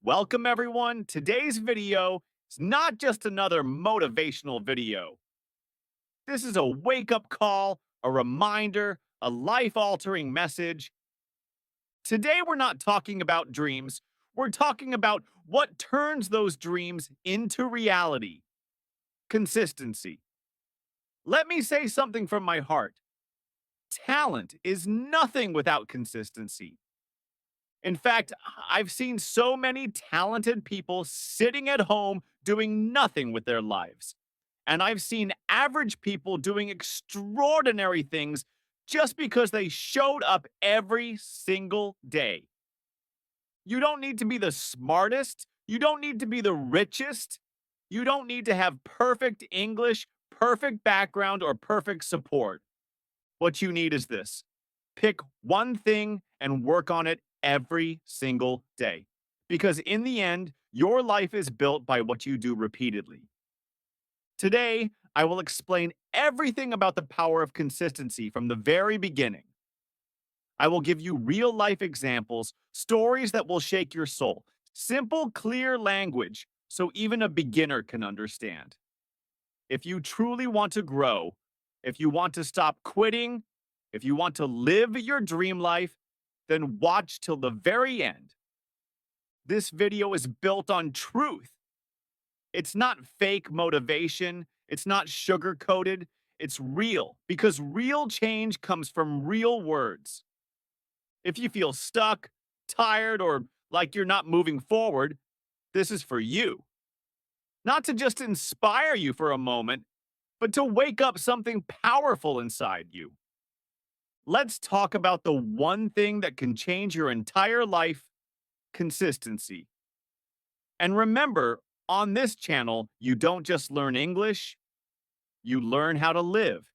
Welcome, everyone. Today's video is not just another motivational video. This is a wake up call, a reminder, a life altering message. Today, we're not talking about dreams. We're talking about what turns those dreams into reality: consistency. Let me say something from my heart. Talent is nothing without consistency. In fact, I've seen so many talented people sitting at home doing nothing with their lives. And I've seen average people doing extraordinary things just because they showed up every single day. You don't need to be the smartest. You don't need to be the richest. You don't need to have perfect English, perfect background, or perfect support. What you need is this: pick one thing and work on it every single day. Because in the end, your life is built by what you do repeatedly. Today, I will explain everything about the power of consistency from the very beginning. I will give you real life examples, stories that will shake your soul, simple, clear language so even a beginner can understand. If you truly want to grow, if you want to stop quitting, if you want to live your dream life, then watch till the very end. This video is built on truth. It's not fake motivation. It's not sugar coated. It's real because real change comes from real words. If you feel stuck, tired, or like you're not moving forward, this is for you. Not to just inspire you for a moment, but to wake up something powerful inside you. Let's talk about the one thing that can change your entire life: consistency. And remember, on this channel, you don't just learn English, you learn how to live,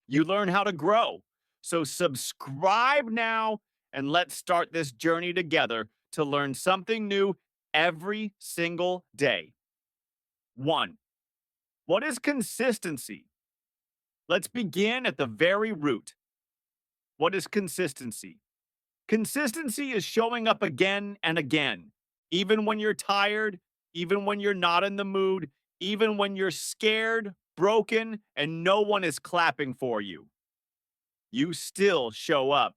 you learn how to grow. So subscribe now and let's start this journey together to learn something new every single day. 1. What is consistency? Let's begin at the very root. What is consistency? Consistency is showing up again and again, even when you're tired, even when you're not in the mood, even when you're scared, broken, and no one is clapping for you. You still show up.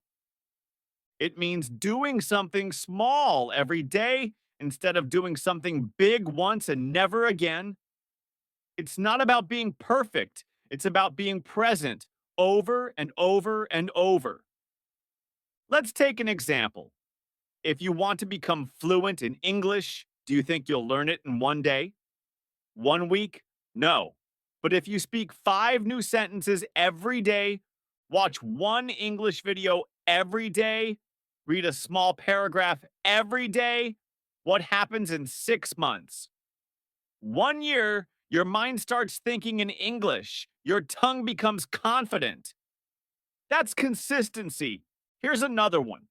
It means doing something small every day instead of doing something big once and never again. It's not about being perfect, it's about being present over and over and over. Let's take an example. If you want to become fluent in English, do you think you'll learn it in one day? One week? No. But if you speak 5 new sentences every day, watch one English video every day, read a small paragraph every day, what happens in 6 months? 1 year, your mind starts thinking in English. Your tongue becomes confident. That's consistency. Here's another one.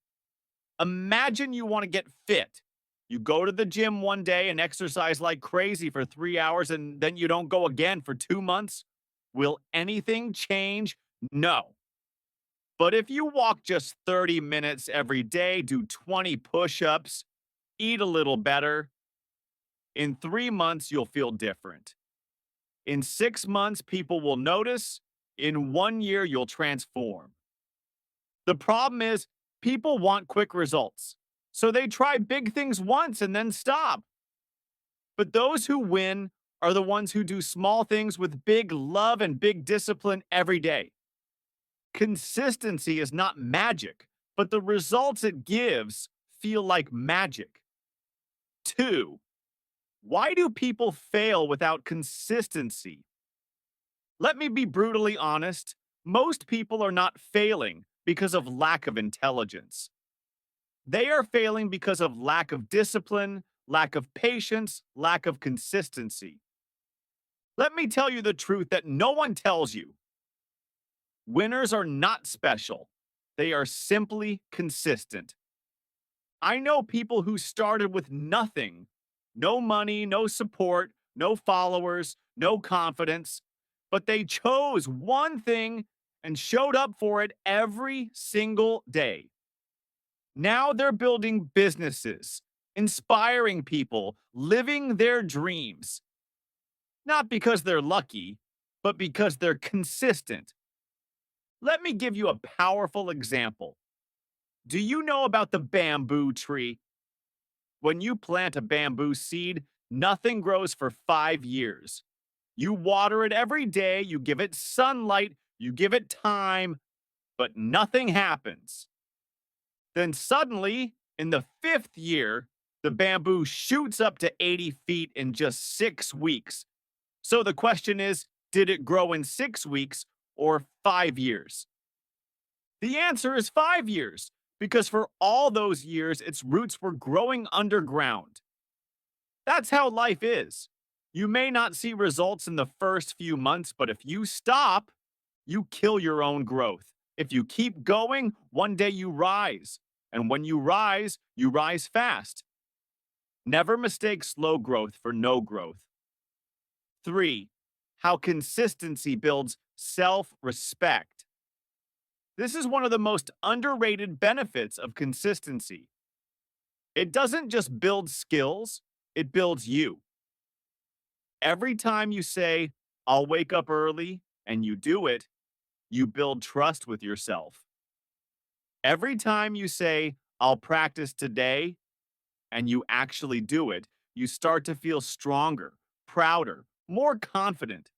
Imagine you want to get fit. You go to the gym one day and exercise like crazy for 3 hours, and then you don't go again for 2 months. Will anything change? No. But if you walk just 30 minutes every day, do 20 push ups, eat a little better, in 3 months, you'll feel different. In 6 months, people will notice. In 1 year, you'll transform. The problem is, people want quick results. So they try big things once and then stop. But those who win are the ones who do small things with big love and big discipline every day. Consistency is not magic, but the results it gives feel like magic. 2. Why do people fail without consistency? Let me be brutally honest. Most people are not failing because of lack of intelligence. They are failing because of lack of discipline, lack of patience, lack of consistency. Let me tell you the truth that no one tells you. Winners are not special. They are simply consistent. I know people who started with nothing: no money, no support, no followers, no confidence, but they chose one thing and showed up for it every single day. Now they're building businesses, inspiring people, living their dreams. Not because they're lucky, but because they're consistent. Let me give you a powerful example. Do you know about the bamboo tree? When you plant a bamboo seed, nothing grows for 5 years. You water it every day, you give it sunlight, you give it time, but nothing happens. Then suddenly, in the fifth year, the bamboo shoots up to 80 feet in just 6 weeks. So the question is, did it grow in 6 weeks or 5 years? The answer is 5 years, because for all those years, its roots were growing underground. That's how life is. You may not see results in the first few months, but if you stop, you kill your own growth. If you keep going, one day you rise. And when you rise fast. Never mistake slow growth for no growth. 3. How consistency builds self-respect. This is one of the most underrated benefits of consistency. It doesn't just build skills, it builds you. Every time you say, I'll wake up early, and you do it, you build trust with yourself. Every time you say, I'll practice today, and you actually do it, you start to feel stronger, prouder, more confident.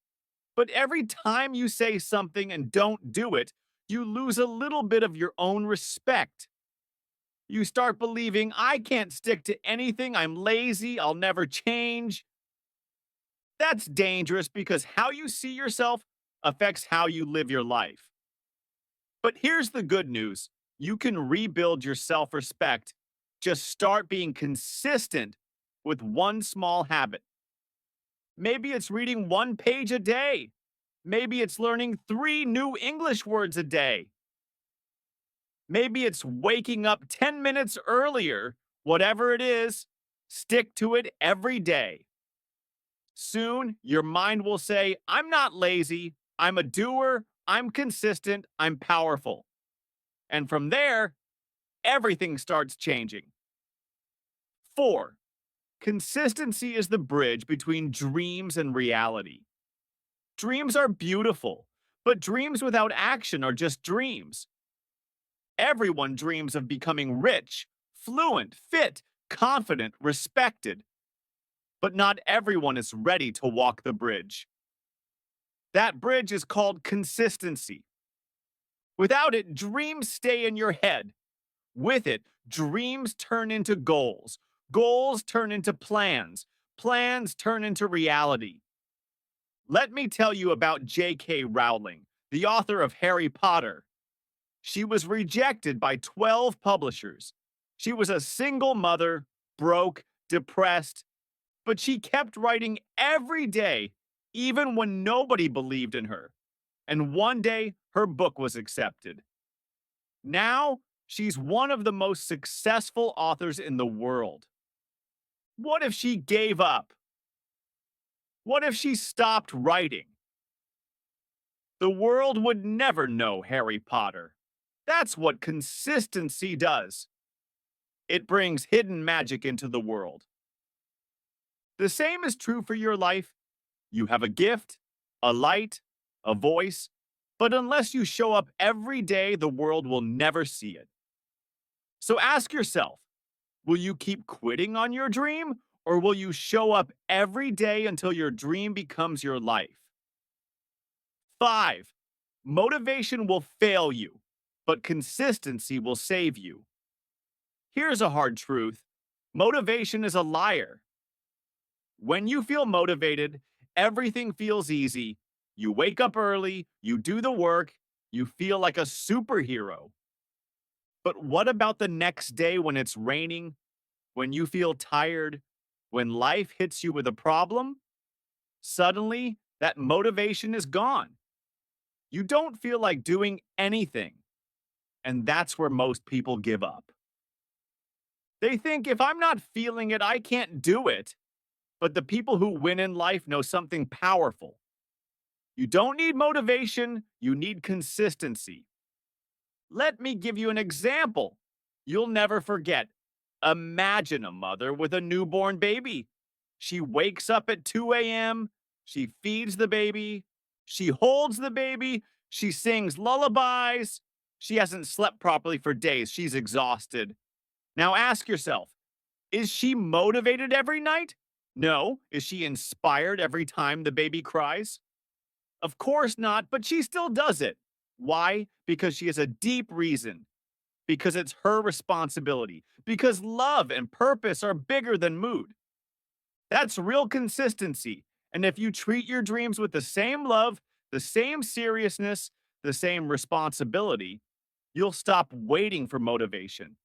But every time you say something and don't do it, you lose a little bit of your own respect. You start believing, I can't stick to anything, I'm lazy, I'll never change. That's dangerous because how you see yourself affects how you live your life. But here's the good news. You can rebuild your self-respect. Just start being consistent with one small habit. Maybe it's reading 1 page a day. Maybe it's learning 3 new English words a day. Maybe it's waking up 10 minutes earlier. Whatever it is, stick to it every day. Soon, your mind will say, I'm not lazy, I'm a doer, I'm consistent, I'm powerful. And from there, everything starts changing. 4. Consistency is the bridge between dreams and reality. Dreams are beautiful, but dreams without action are just dreams. Everyone dreams of becoming rich, fluent, fit, confident, respected. But not everyone is ready to walk the bridge. That bridge is called consistency. Without it, dreams stay in your head. With it, dreams turn into goals. Goals turn into plans. Plans turn into reality. Let me tell you about J.K. Rowling, the author of Harry Potter. She was rejected by 12 publishers. She was a single mother, broke, depressed, but she kept writing every day, even when nobody believed in her. And one day, her book was accepted. Now, she's one of the most successful authors in the world. What if she gave up? What if she stopped writing? The world would never know Harry Potter. That's what consistency does. It brings hidden magic into the world. The same is true for your life. You have a gift, a light, a voice, but unless you show up every day, the world will never see it. So ask yourself, will you keep quitting on your dream, or will you show up every day until your dream becomes your life? 5. Motivation will fail you, but consistency will save you. Here's a hard truth. Motivation is a liar. When you feel motivated, everything feels easy. You wake up early, you do the work, you feel like a superhero. But what about the next day when it's raining, when you feel tired, when life hits you with a problem? Suddenly, that motivation is gone. You don't feel like doing anything. And that's where most people give up. They think if I'm not feeling it, I can't do it. But the people who win in life know something powerful. You don't need motivation, you need consistency. Let me give you an example you'll never forget. Imagine a mother with a newborn baby. She wakes up at 2 a.m., she feeds the baby, she holds the baby, she sings lullabies. She hasn't slept properly for days. She's exhausted. Now ask yourself, is she motivated every night? No. Is she inspired every time the baby cries? Of course not, but she still does it. Why? Because she has a deep reason. Because it's her responsibility. Because love and purpose are bigger than mood. That's real consistency. And if you treat your dreams with the same love, the same seriousness, the same responsibility, you'll stop waiting for motivation.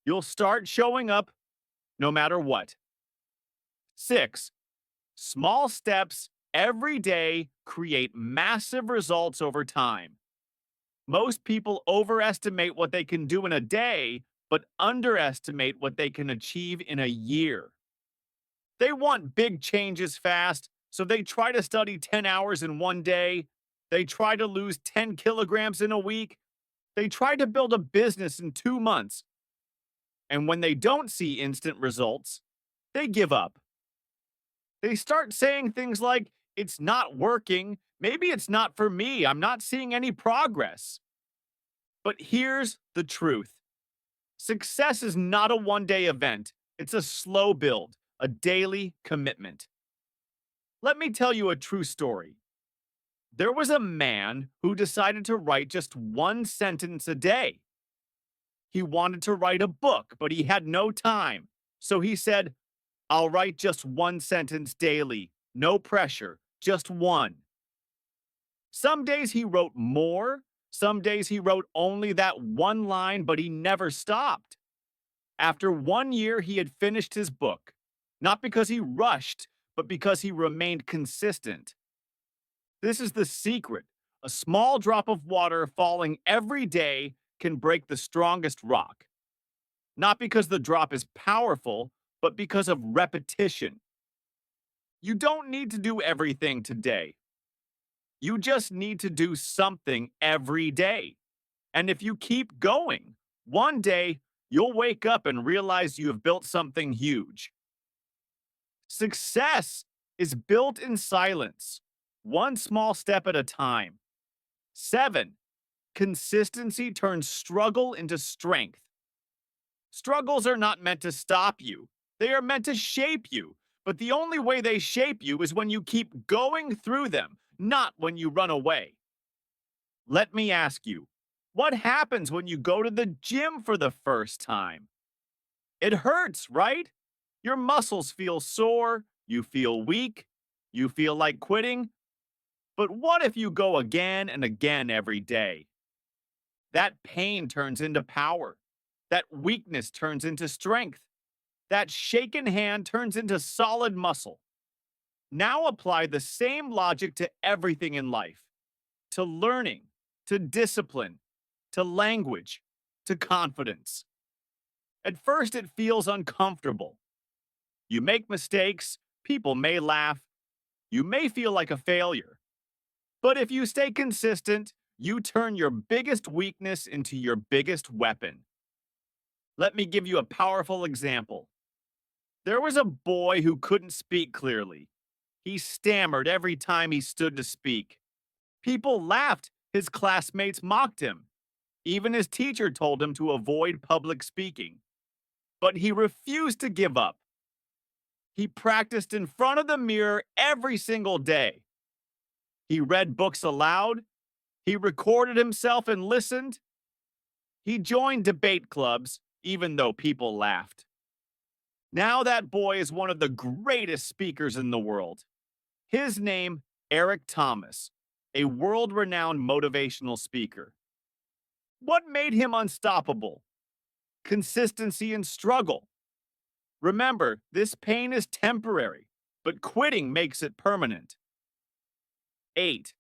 You'll start showing up no matter what. 6. Small steps every day create massive results over time. Most people overestimate what they can do in a day, but underestimate what they can achieve in a year. They want big changes fast, so they try to study 10 hours in one day. They try to lose 10 kilograms in a week. They try to build a business in 2 months. And when they don't see instant results, they give up. They start saying things like, it's not working. Maybe it's not for me. I'm not seeing any progress. But here's the truth. Success is not a one-day event. It's a slow build, a daily commitment. Let me tell you a true story. There was a man who decided to write just one sentence a day. He wanted to write a book, but he had no time. So he said, I'll write just one sentence daily. No pressure, just one. Some days he wrote more. Some days he wrote only that one line, but he never stopped. After 1 year, he had finished his book, not because he rushed, but because he remained consistent. This is the secret. A small drop of water falling every day can break the strongest rock. Not because the drop is powerful, but because of repetition. You don't need to do everything today. You just need to do something every day. And if you keep going, one day you'll wake up and realize you have built something huge. Success is built in silence, one small step at a time. 7. Consistency turns struggle into strength. Struggles are not meant to stop you, they are meant to shape you. But the only way they shape you is when you keep going through them, not when you run away. Let me ask you, what happens when you go to the gym for the first time? It hurts, right? Your muscles feel sore, you feel weak, you feel like quitting. But what if you go again and again every day? That pain turns into power. That weakness turns into strength. That shaken hand turns into solid muscle. Now apply the same logic to everything in life, to learning, to discipline, to language, to confidence. At first, it feels uncomfortable. You make mistakes, people may laugh, you may feel like a failure. But if you stay consistent, you turn your biggest weakness into your biggest weapon. Let me give you a powerful example. There was a boy who couldn't speak clearly. He stammered every time he stood to speak. People laughed, his classmates mocked him. Even his teacher told him to avoid public speaking. But he refused to give up. He practiced in front of the mirror every single day. He read books aloud. He recorded himself and listened. He joined debate clubs, even though people laughed. Now that boy is one of the greatest speakers in the world. His name, Eric Thomas, a world-renowned motivational speaker. What made him unstoppable? Consistency and struggle. Remember, this pain is temporary, but quitting makes it permanent. 8.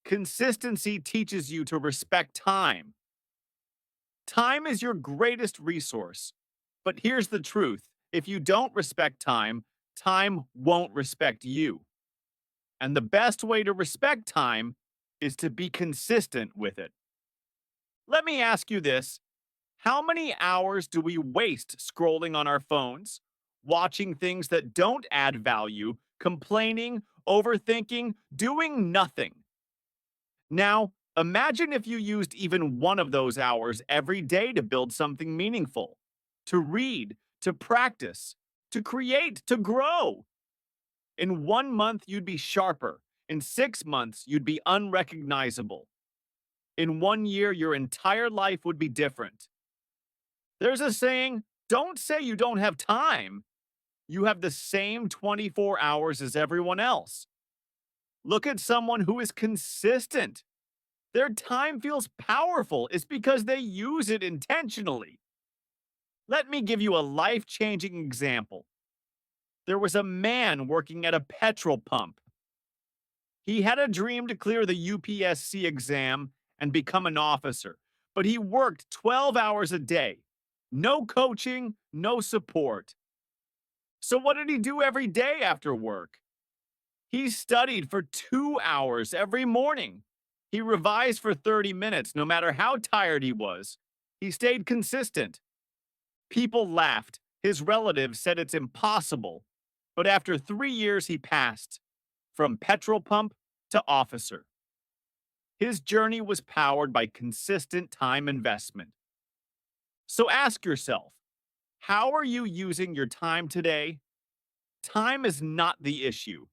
Consistency teaches you to respect time. Time is your greatest resource. But here's the truth. If you don't respect time, time won't respect you. And the best way to respect time is to be consistent with it. Let me ask you this. How many hours do we waste scrolling on our phones, watching things that don't add value, complaining, overthinking, doing nothing? Now, imagine if you used even one of those hours every day to build something meaningful, to read, to practice, to create, to grow. In 1 month, you'd be sharper. In 6 months, you'd be unrecognizable. In 1 year, your entire life would be different. There's a saying, don't say you don't have time. You have the same 24 hours as everyone else. Look at someone who is consistent. Their time feels powerful. It's because they use it intentionally. Let me give you a life changing example. There was a man working at a petrol pump. He had a dream to clear the UPSC exam and become an officer, but he worked 12 hours a day. No coaching, no support. So, what did he do every day after work? He studied for 2 hours every morning. He revised for 30 minutes, no matter how tired he was. He stayed consistent. People laughed. His relatives said it's impossible. But after 3 years, he passed from petrol pump to officer. His journey was powered by consistent time investment. So ask yourself, how are you using your time today? Time is not the issue.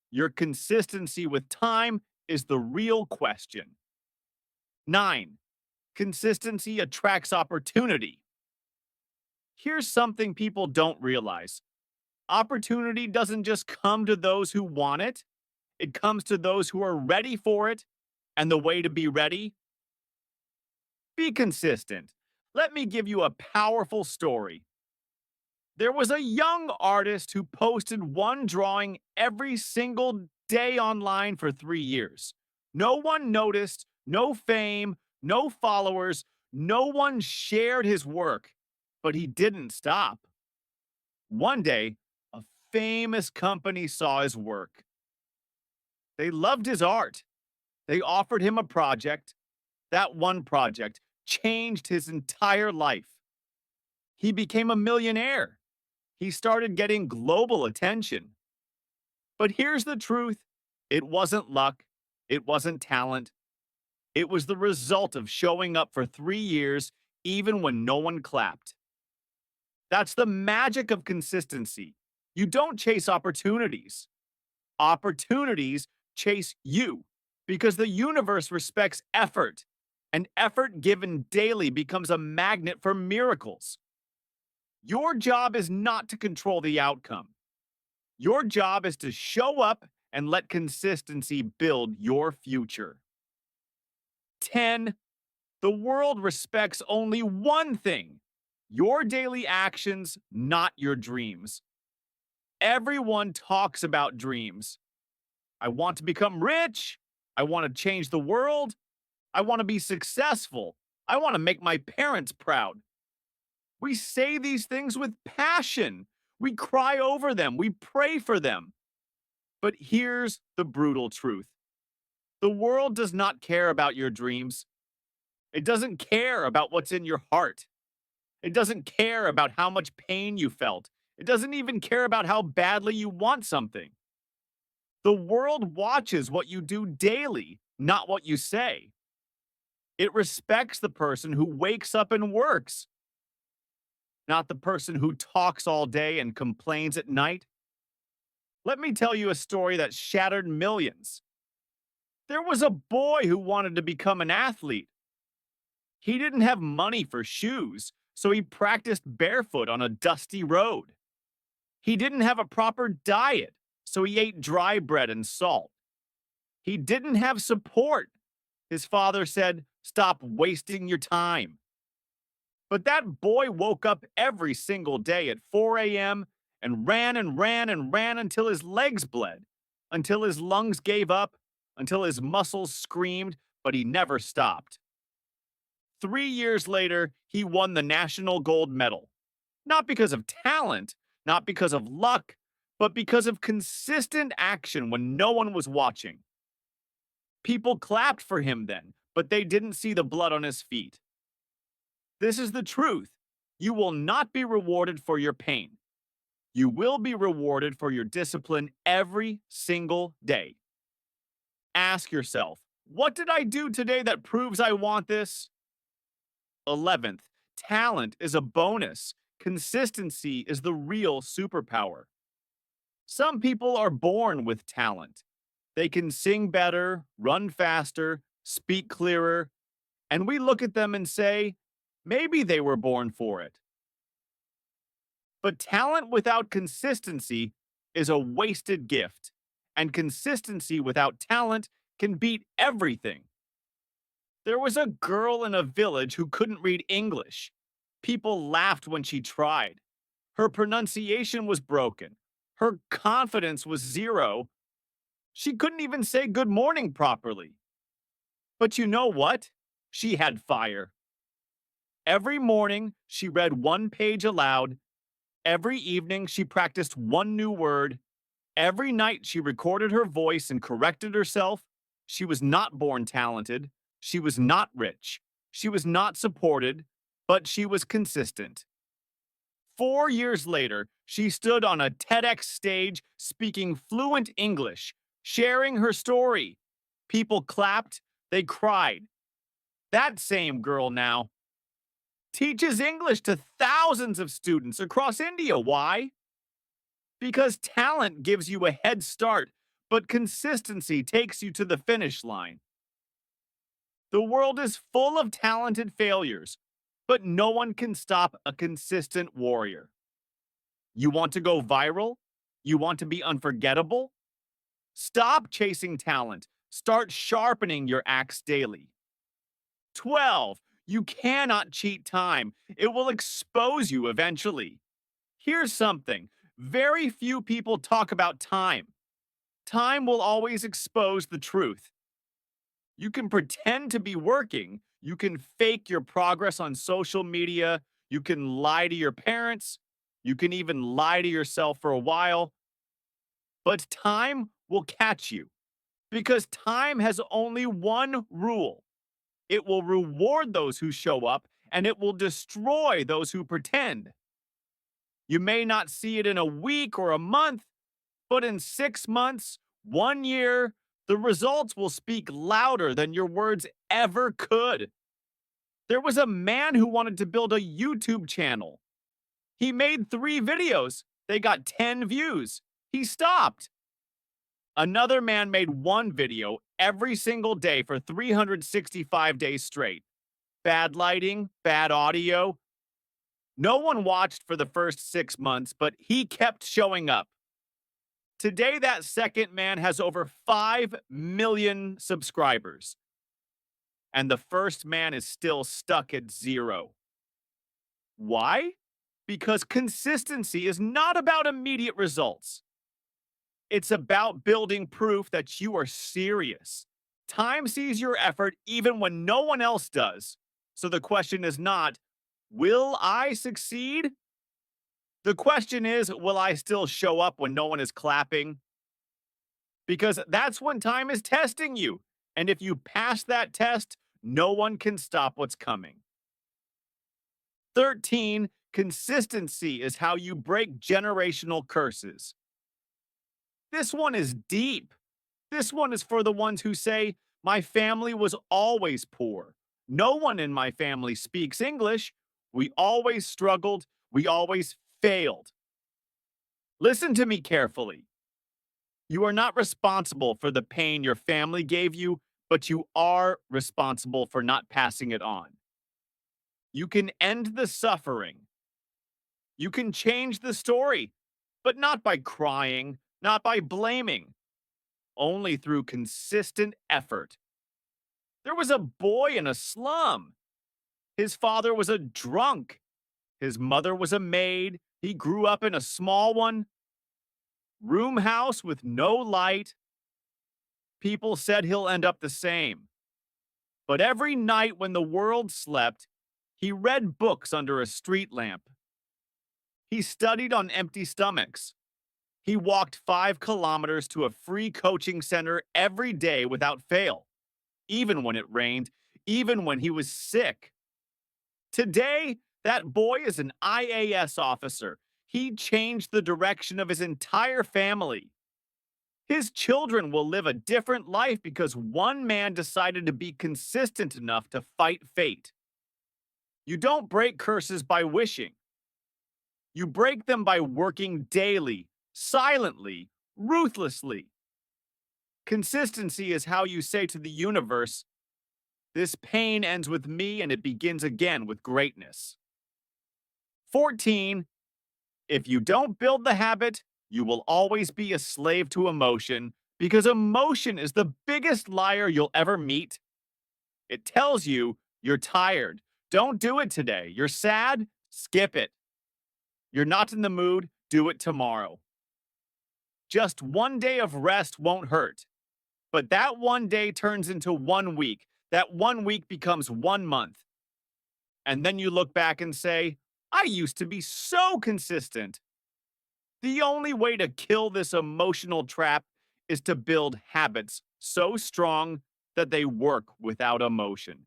Your consistency with time is the real question. 9. Consistency attracts opportunity. Here's something people don't realize. Opportunity doesn't just come to those who want it. It comes to those who are ready for it. And the way to be ready? Be consistent. Let me give you a powerful story. There was a young artist who posted one drawing every single day online for 3 years. No one noticed, no fame, no followers, no one shared his work, but he didn't stop. One day, a famous company saw his work. They loved his art. They offered him a project. That one project changed his entire life. He became a millionaire. He started getting global attention. But here's the truth, it wasn't luck, it wasn't talent. It was the result of showing up for 3 years, even when no one clapped. That's the magic of consistency. You don't chase opportunities. Opportunities chase you because the universe respects effort, and effort given daily becomes a magnet for miracles. Your job is not to control the outcome. Your job is to show up and let consistency build your future. 10. The world respects only one thing: your daily actions, not your dreams. Everyone talks about dreams. I want to become rich. I want to change the world. I want to be successful. I want to make my parents proud. We say these things with passion. We cry over them. We pray for them. But here's the brutal truth. The world does not care about your dreams. It doesn't care about what's in your heart. It doesn't care about how much pain you felt. It doesn't even care about how badly you want something. The world watches what you do daily, not what you say. It respects the person who wakes up and works, not the person who talks all day and complains at night. Let me tell you a story that shattered millions. There was a boy who wanted to become an athlete. He didn't have money for shoes, so he practiced barefoot on a dusty road. He didn't have a proper diet, so he ate dry bread and salt. He didn't have support. His father said, "Stop wasting your time." But that boy woke up every single day at 4 a.m. and ran and ran and ran until his legs bled, until his lungs gave up, until his muscles screamed, but he never stopped. 3 years later, he won the national gold medal. Not because of talent, not because of luck, but because of consistent action when no one was watching. People clapped for him then, but they didn't see the blood on his feet. This is the truth. You will not be rewarded for your pain. You will be rewarded for your discipline every single day. Ask yourself, what did I do today that proves I want this? 11th, talent is a bonus. Consistency is the real superpower. Some people are born with talent. They can sing better, run faster, speak clearer, and we look at them and say, maybe they were born for it. But talent without consistency is a wasted gift, and consistency without talent can beat everything. There was a girl in a village who couldn't read English. People laughed when she tried. Her pronunciation was broken. Her confidence was zero. She couldn't even say good morning properly. But you know what? She had fire. Every morning, she read one page aloud. Every evening, she practiced one new word. Every night, she recorded her voice and corrected herself. She was not born talented. She was not rich. She was not supported, but she was consistent. 4 years later, she stood on a TEDx stage speaking fluent English, sharing her story. People clapped, they cried. That same girl now teaches English to thousands of students across India. Why? Because talent gives you a head start, but consistency takes you to the finish line. The world is full of talented failures, but no one can stop a consistent warrior. You want to go viral? You want to be unforgettable? Stop chasing talent. Start sharpening your axe daily. 12. You cannot cheat time. It will expose you eventually. Here's something. Very few people talk about time. Time will always expose the truth. You can pretend to be working. You can fake your progress on social media. You can lie to your parents. You can even lie to yourself for a while. But time will catch you because time has only one rule. It will reward those who show up and it will destroy those who pretend. You may not see it in a week or a month, but in 6 months, 1 year, the results will speak louder than your words ever could. There was a man who wanted to build a YouTube channel. He made 3 videos. They got 10 views. He stopped. Another man made one video every single day for 365 days straight. Bad lighting, bad audio. No one watched for the first 6 months, but he kept showing up. Today, that second man has over 5 million subscribers. And the first man is still stuck at 0. Why? Because consistency is not about immediate results. It's about building proof that you are serious. Time sees your effort even when no one else does. So the question is not, will I succeed? The question is, will I still show up when no one is clapping? Because that's when time is testing you. And if you pass that test, no one can stop what's coming. 13, consistency is how you break generational curses. This one is deep. This one is for the ones who say, my family was always poor. No one in my family speaks English. We always struggled. We always failed. Listen to me carefully. You are not responsible for the pain your family gave you, but you are responsible for not passing it on. You can end the suffering. You can change the story, but not by crying, not by blaming, only through consistent effort. There was a boy in a slum. His father was a drunk. His mother was a maid. He grew up in a small one. Room house with no light. People said he'll end up the same. But every night when the world slept, he read books under a street lamp. He studied on empty stomachs. He walked 5 kilometers to a free coaching center every day without fail, even when it rained, even when he was sick. Today, that boy is an IAS officer. He changed the direction of his entire family. His children will live a different life because one man decided to be consistent enough to fight fate. You don't break curses by wishing. You break them by working daily, silently, ruthlessly. Consistency is how you say to the universe, this pain ends with me and it begins again with greatness. 14. If you don't build the habit, you will always be a slave to emotion because emotion is the biggest liar you'll ever meet. It tells you you're tired. Don't do it today. You're sad. Skip it. You're not in the mood. Do it tomorrow. Just one day of rest won't hurt. But that one day turns into 1 week. That 1 week becomes 1 month. And then you look back and say, I used to be so consistent. The only way to kill this emotional trap is to build habits so strong that they work without emotion.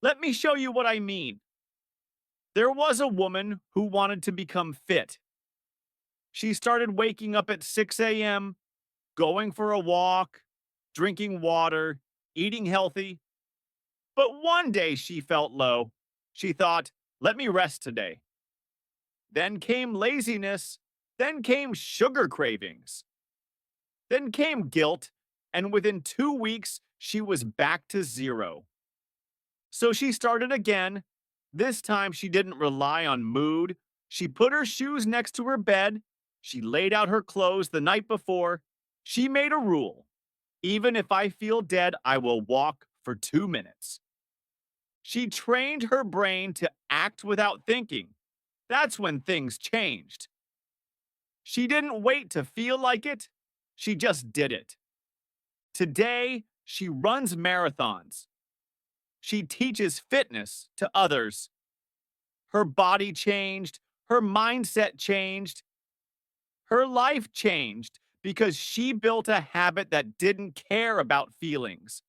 Let me show you what I mean. There was a woman who wanted to become fit. She started waking up at 6 a.m., going for a walk, drinking water, eating healthy. But one day she felt low. She thought, let me rest today. Then came laziness. Then came sugar cravings. Then came guilt. And within 2 weeks, she was back to zero. So she started again. This time she didn't rely on mood. She put her shoes next to her bed. She laid out her clothes the night before. She made a rule. Even if I feel dead, I will walk for 2 minutes. She trained her brain to act without thinking. That's when things changed. She didn't wait to feel like it. She just did it. Today, she runs marathons. She teaches fitness to others. Her body changed. Her mindset changed. Her life changed because she built a habit that didn't care about feelings.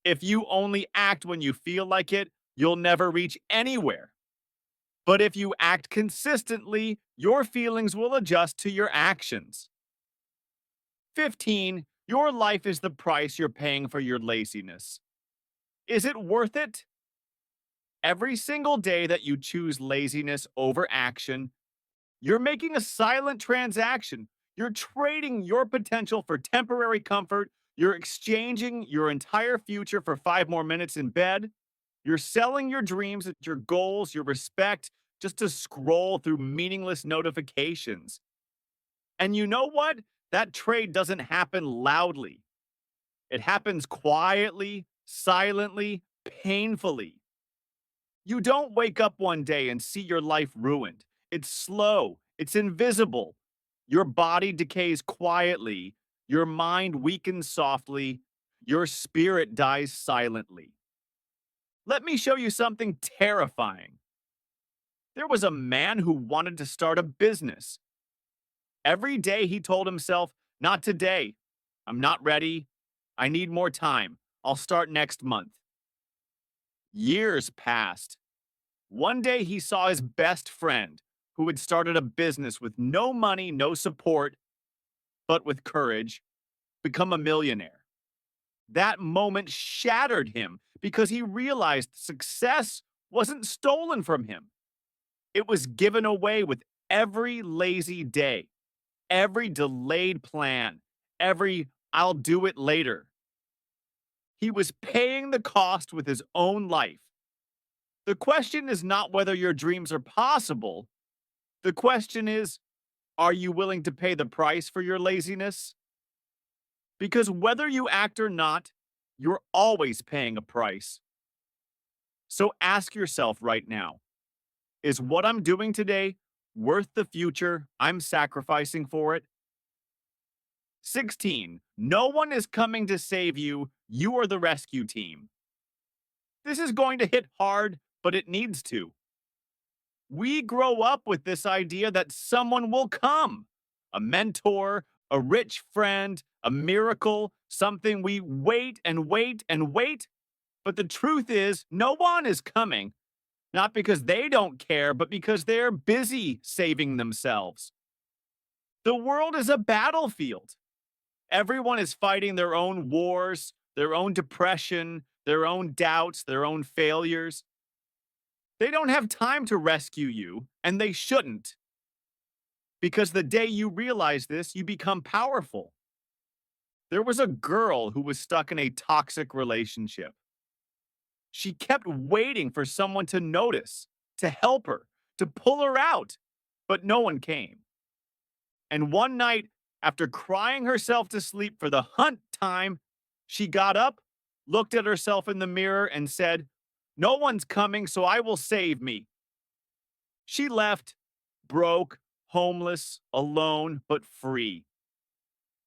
If you only act when you feel like it, you'll never reach anywhere. But if you act consistently, your feelings will adjust to your actions. 15. Your life is the price you're paying for your laziness. Is it worth it? Every single day that you choose laziness over action, you're making a silent transaction. You're trading your potential for temporary comfort. You're exchanging your entire future for 5 more minutes in bed. You're selling your dreams, your goals, your respect just to scroll through meaningless notifications. And you know what? That trade doesn't happen loudly. It happens quietly, silently, painfully. You don't wake up one day and see your life ruined. It's slow. It's invisible. Your body decays quietly. Your mind weakens softly. Your spirit dies silently. Let me show you something terrifying. There was a man who wanted to start a business. Every day he told himself, not today. I'm not ready. I need more time. I'll start next month. Years passed. One day he saw his best friend, who had started a business with no money, no support, but with courage, become a millionaire. That moment shattered him because he realized success wasn't stolen from him. It was given away with every lazy day, every delayed plan, every I'll do it later. He was paying the cost with his own life. The question is not whether your dreams are possible. The question is, are you willing to pay the price for your laziness? Because whether you act or not, you're always paying a price. So ask yourself right now, is what I'm doing today worth the future I'm sacrificing for it? 16. No one is coming to save you. You are the rescue team. This is going to hit hard, but it needs to. We grow up with this idea that someone will come, a mentor, a rich friend, a miracle, something we wait and wait and wait. But the truth is, no one is coming. Not because they don't care, but because they're busy saving themselves. The world is a battlefield. Everyone is fighting their own wars, their own depression, their own doubts, their own failures. They don't have time to rescue you, and they shouldn't, because the day you realize this, you become powerful. There was a girl who was stuck in a toxic relationship. She kept waiting for someone to notice, to help her, to pull her out, but no one came. And one night, after crying herself to sleep for the hunt time, she got up, looked at herself in the mirror, and said, "No one's coming, so I will save me." She left, broke, homeless, alone, but free.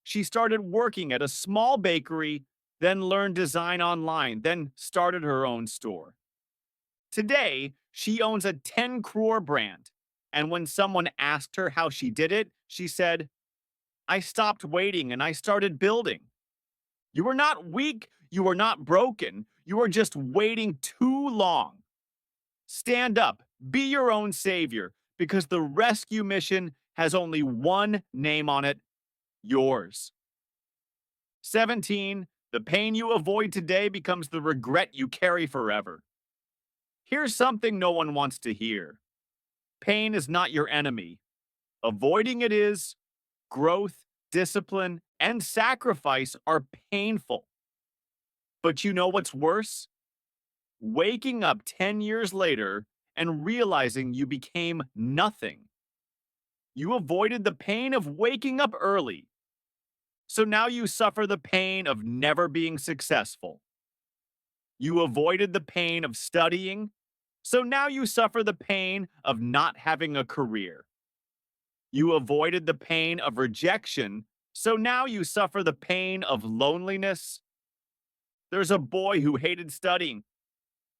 She started working at a small bakery, then learned design online, then started her own store. Today, she owns a 10 crore brand. And when someone asked her how she did it, she said, "I stopped waiting and I started building." You are not weak. You are not broken. You are just waiting too long. Stand up. Be your own savior, because the rescue mission has only one name on it: yours. 17. The pain you avoid today becomes the regret you carry forever. Here's something no one wants to hear: pain is not your enemy. Avoiding it is. Growth, discipline, and sacrifice are painful. But you know what's worse? Waking up 10 years later and realizing you became nothing. You avoided the pain of waking up early. So now you suffer the pain of never being successful. You avoided the pain of studying. So now you suffer the pain of not having a career. You avoided the pain of rejection. So now you suffer the pain of loneliness. There's a boy who hated studying.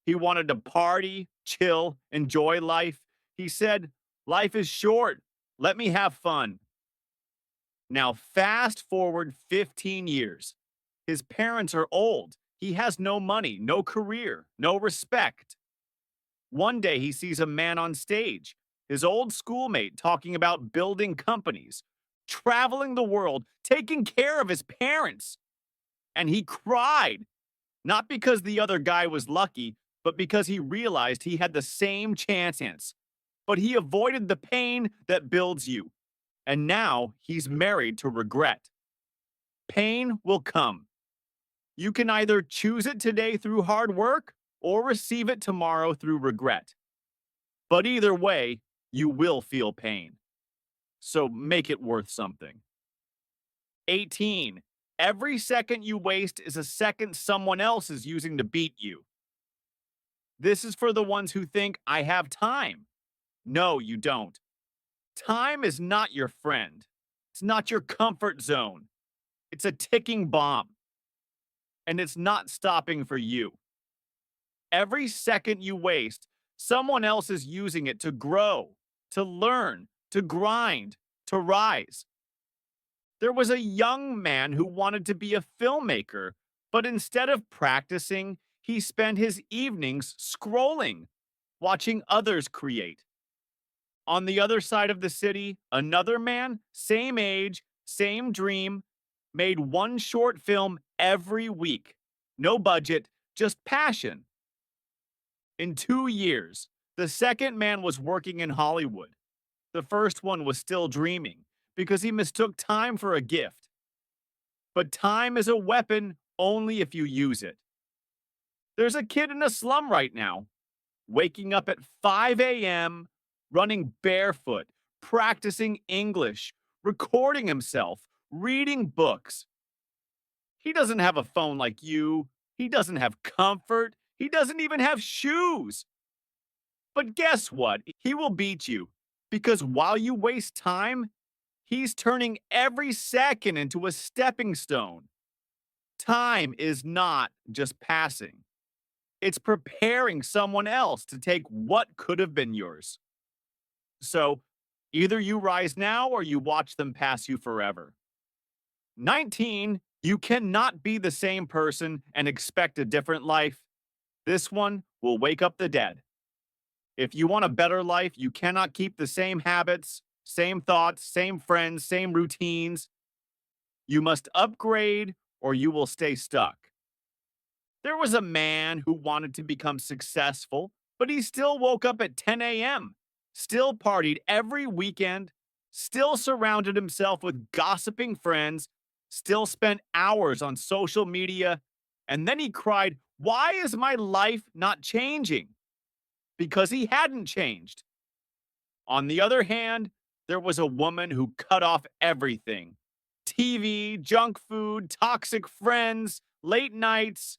He wanted to party, chill, enjoy life. He said, "Life is short. Let me have fun." Now, fast forward 15 years. His parents are old. He has no money, no career, no respect. One day he sees a man on stage, his old schoolmate, talking about building companies, traveling the world, taking care of his parents. And he cried, not because the other guy was lucky, but because he realized he had the same chance. But he avoided the pain that builds you. And now he's married to regret. Pain will come. You can either choose it today through hard work or receive it tomorrow through regret. But either way, you will feel pain. So make it worth something. 18. Every second you waste is a second someone else is using to beat you. This is for the ones who think, "I have time." No, you don't. Time is not your friend. It's not your comfort zone. It's a ticking bomb, and it's not stopping for you. Every second you waste, someone else is using it to grow, to learn, to grind, to rise. There was a young man who wanted to be a filmmaker, but instead of practicing, he spent his evenings scrolling, watching others create. On the other side of the city, another man, same age, same dream, made one short film every week. No budget, just passion. In 2 years, the second man was working in Hollywood. The first one was still dreaming because he mistook time for a gift. But time is a weapon only if you use it. There's a kid in a slum right now, waking up at 5 a.m., running barefoot, practicing English, recording himself, reading books. He doesn't have a phone like you. He doesn't have comfort. He doesn't even have shoes. But guess what? He will beat you, because while you waste time, he's turning every second into a stepping stone. Time is not just passing. It's preparing someone else to take what could have been yours. So either you rise now or you watch them pass you forever. 19, you cannot be the same person and expect a different life. This one will wake up the dead. If you want a better life, you cannot keep the same habits, same thoughts, same friends, same routines. You must upgrade or you will stay stuck. There was a man who wanted to become successful, but he still woke up at 10 a.m., still partied every weekend, still surrounded himself with gossiping friends, still spent hours on social media, and then he cried, "Why is my life not changing?" Because he hadn't changed. On the other hand, there was a woman who cut off everything: TV, junk food, toxic friends, late nights.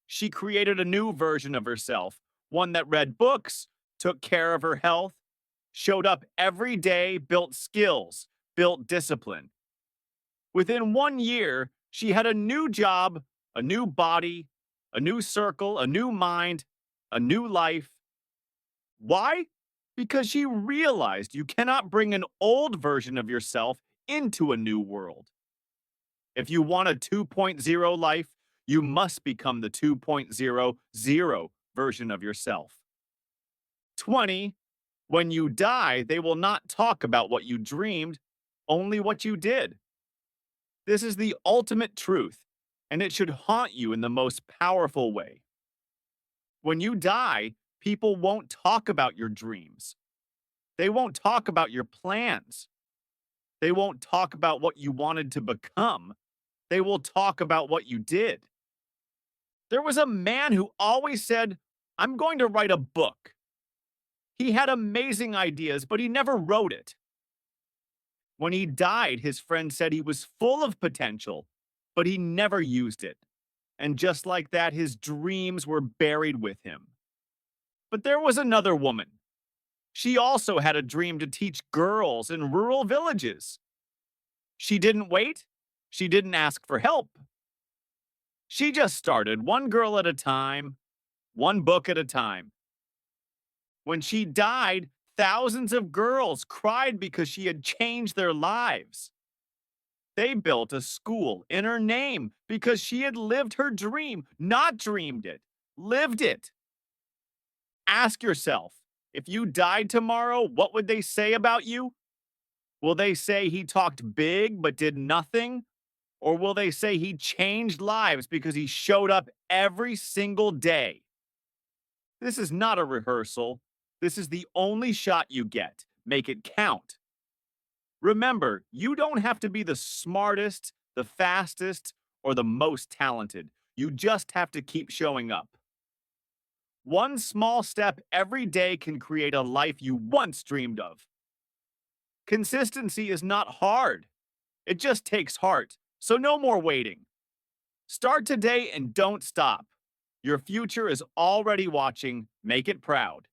She created a new version of herself, one that read books, took care of her health, showed up every day, built skills, built discipline. Within 1 year, she had a new job, a new body, a new circle, a new mind, a new life. Why? Because she realized you cannot bring an old version of yourself into a new world. If you want a 2.0 life, you must become the 2.00 version of yourself. 20. When you die, they will not talk about what you dreamed, only what you did. This is the ultimate truth, and it should haunt you in the most powerful way. When you die, people won't talk about your dreams. They won't talk about your plans. They won't talk about what you wanted to become. They will talk about what you did. There was a man who always said, "I'm going to write a book." He had amazing ideas, but he never wrote it. When he died, his friend said he was full of potential, but he never used it. And just like that, his dreams were buried with him. But there was another woman. She also had a dream to teach girls in rural villages. She didn't wait. She didn't ask for help. She just started one girl at a time, one book at a time. When she died, thousands of girls cried because she had changed their lives. They built a school in her name because she had lived her dream, not dreamed it, lived it. Ask yourself, if you died tomorrow, what would they say about you? Will they say he talked big but did nothing? Or will they say he changed lives because he showed up every single day? This is not a rehearsal. This is the only shot you get. Make it count. Remember, you don't have to be the smartest, the fastest, or the most talented. You just have to keep showing up. One small step every day can create a life you once dreamed of. Consistency is not hard. It just takes heart. So no more waiting. Start today and don't stop. Your future is already watching. Make it proud.